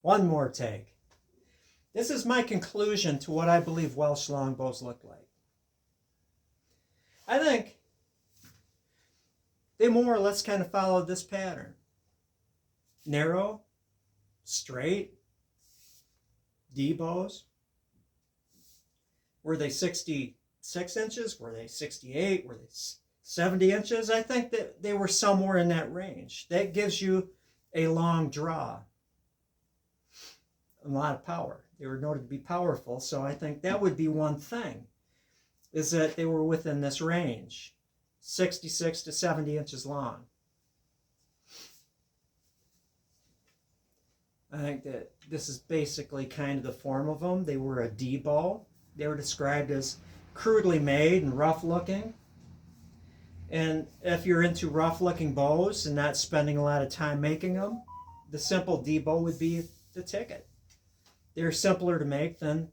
One more take. This is my conclusion to what I believe Welsh longbows look like. I think they more or less kind of followed this pattern. Narrow, straight, D bows. Were they 66 inches? Were they 68? Were they 70 inches? I think that they were somewhere in that range. That gives you a long draw. A lot of power. They were noted to be powerful, so I think that would be one thing, is that they were within this range, 66 to 70 inches long. I think that this is basically kind of the form of them. They were a D bow. They were described as crudely made and rough looking. And if you're into rough looking bows and not spending a lot of time making them, the simple D bow would be the ticket. They're simpler to make than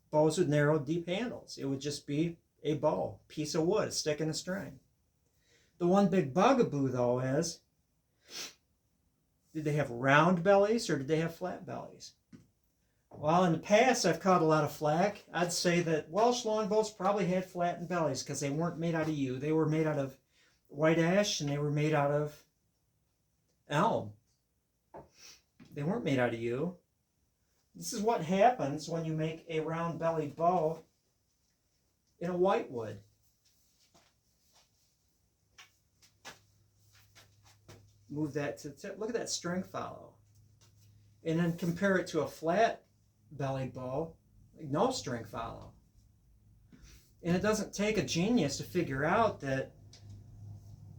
bows with narrow, deep handles. It would just be a bow, piece of wood, a stick and a string. The one big bugaboo, though, is, did they have round bellies or did they have flat bellies? Well, in the past, I've caught a lot of flack. I'd say that Welsh longbows probably had flattened bellies because they weren't made out of yew. They were made out of white ash and they were made out of elm. They weren't made out of yew. This is what happens when you make a round-bellied bow in a whitewood. Move that to the tip. Look at that string follow. And then compare it to a flat-bellied bow, like no string follow. And it doesn't take a genius to figure out that,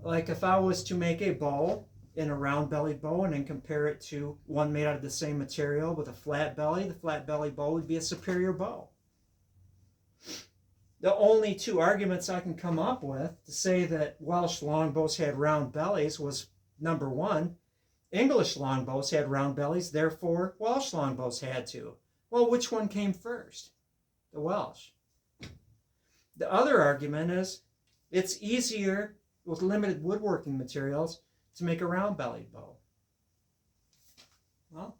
like if I was to make a bow in a round-bellied bow and then compare it to one made out of the same material with a flat belly, the flat-bellied bow would be a superior bow. The only two arguments I can come up with to say that Welsh longbows had round bellies was, number one, English longbows had round bellies, therefore Welsh longbows had to. Well, which one came first? The Welsh. The other argument is it's easier with limited woodworking materials to make a round-bellied bow. Well,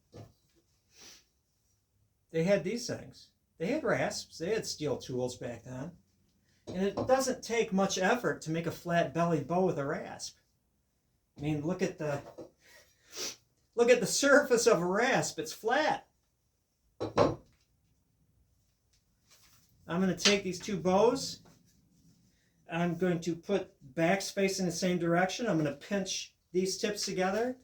they had these things. They had rasps. They had steel tools back then. And it doesn't take much effort to make a flat-bellied bow with a rasp. I mean, look at the surface of a rasp. It's flat. I'm going to take these two bows. I'm going to put backs facing the same direction. I'm going to pinch these tips together.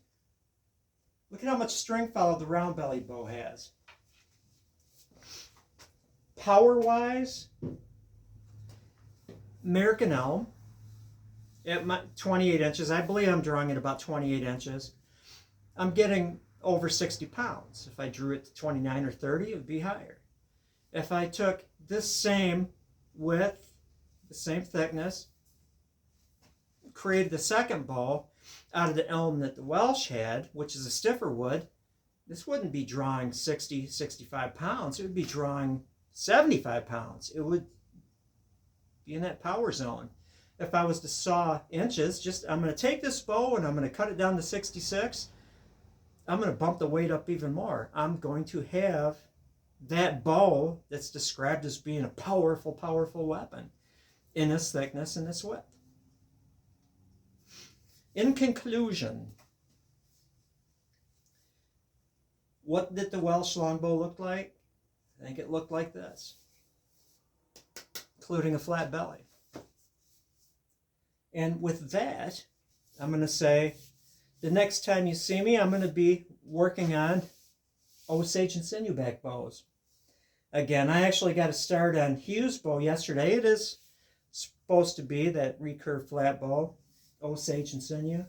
Look at how much string follow the round-bellied bow has. Power-wise, American elm at 28 inches. I believe I'm drawing at about 28 inches. I'm getting over 60 pounds. If I drew it to 29 or 30, it would be higher. If I took this same width, the same thickness, created the second bow out of the elm that the Welsh had, which is a stiffer wood, this wouldn't be drawing 60, 65 pounds. It would be drawing 75 pounds. It would be in that power zone. If I was to saw inches, I'm going to take this bow and I'm going to cut it down to 66. I'm going to bump the weight up even more. I'm going to have that bow that's described as being a powerful, powerful weapon in this thickness and this width. In conclusion, what did the Welsh longbow look like? I think it looked like this, including a flat belly. And with that, I'm going to say, the next time you see me, I'm going to be working on Osage and Sinew-back bows. Again, I actually got a start on Hugh's bow yesterday. It is supposed to be that recurve flat bow, Osage and Sinew.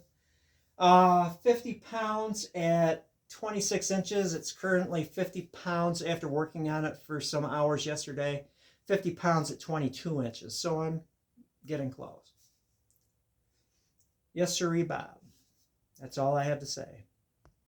50 pounds at 26 inches. It's currently 50 pounds after working on it for some hours yesterday. 50 pounds at 22 inches. So I'm getting close. Yes, sirree, Bob. That's all I have to say.